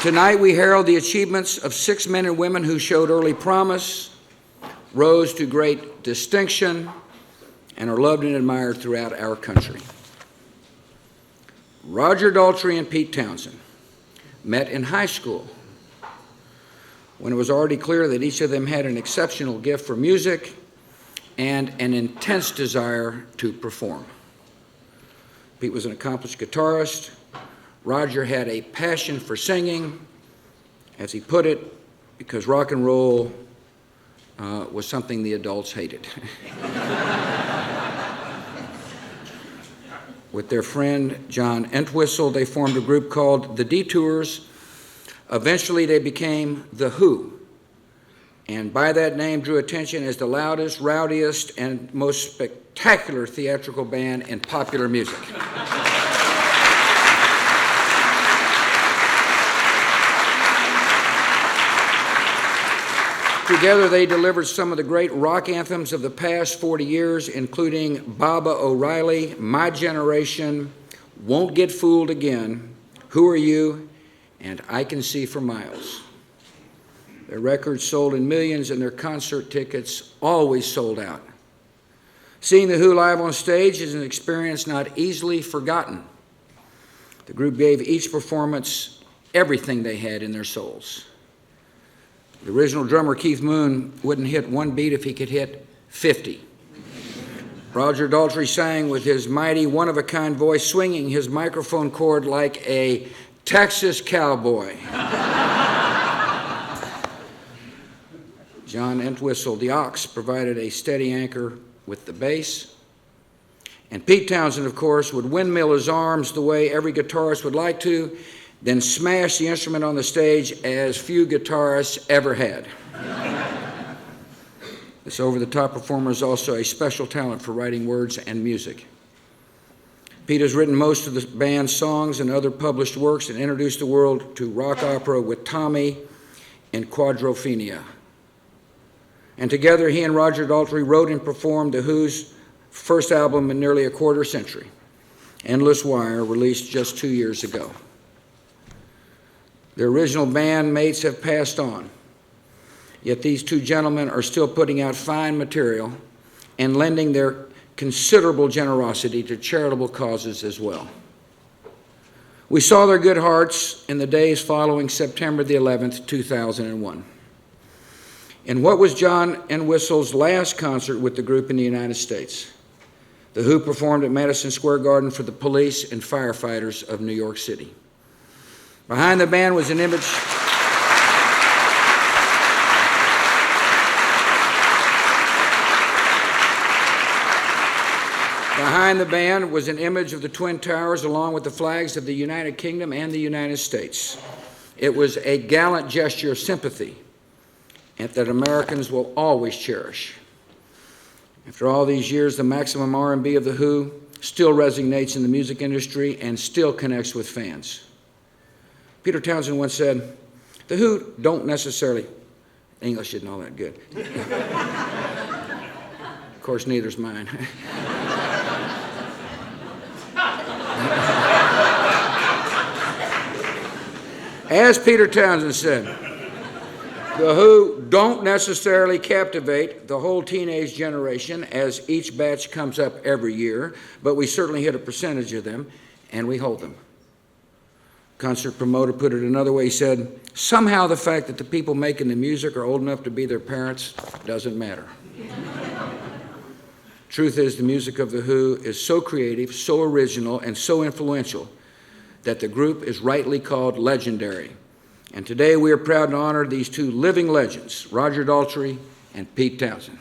Tonight we herald the achievements of 6 men and women who showed early promise, rose to great distinction, and are loved and admired throughout our country. Roger Daltrey and Pete Townshend met in high school when it was already clear that each of them had an exceptional gift for music and an intense desire to perform. Pete was an accomplished guitarist. Roger had a passion for singing, as he put it, because rock and roll was something the adults hated. With their friend John Entwistle, they formed a group called the Detours. Eventually, they became The Who, and by that name drew attention as the loudest, rowdiest, and most spectacular theatrical band in popular music. Together, they delivered some of the great rock anthems of the past 40 years, including Baba O'Reilly, My Generation, Won't Get Fooled Again, Who Are You, and I Can See for Miles. Their records sold in millions, and their concert tickets always sold out. Seeing The Who live on stage is an experience not easily forgotten. The group gave each performance everything they had in their souls. The original drummer, Keith Moon, wouldn't hit one beat if he could hit 50. Roger Daltrey sang with his mighty, one-of-a-kind voice, swinging his microphone cord like a Texas cowboy. John Entwistle, the ox, provided a steady anchor with the bass. And Pete Townshend, of course, would windmill his arms the way every guitarist would like to, then smash the instrument on the stage as few guitarists ever had. This over-the-top performer is also a special talent for writing words and music. Pete has written most of the band's songs and other published works and introduced the world to rock opera with Tommy and Quadrophenia. And together, he and Roger Daltrey wrote and performed The Who's first album in nearly a quarter century, Endless Wire, released just 2 years ago. Their original bandmates have passed on, yet these two gentlemen are still putting out fine material and lending their considerable generosity to charitable causes as well. We saw their good hearts in the days following September the 11th, 2001. In what was John Entwistle's last concert with the group in the United States, The Who performed at Madison Square Garden for the police and firefighters of New York City. Behind the band was an image of the Twin Towers along with the flags of the United Kingdom and the United States. It was a gallant gesture of sympathy and that Americans will always cherish. After all these years, the maximum R&B of The Who still resonates in the music industry and still connects with fans. Peter Townshend once said, "The Who don't necessarily," English isn't all that good. Of course, neither's mine. As Peter Townshend said, The Who don't necessarily captivate the whole teenage generation, as each batch comes up every year, but we certainly hit a percentage of them, and we hold them. Concert promoter put it another way. He said, "Somehow the fact that the people making the music are old enough to be their parents doesn't matter." Truth is, the music of The Who is so creative, so original, and so influential that the group is rightly called legendary. And today we are proud to honor these two living legends, Roger Daltrey and Pete Townshend.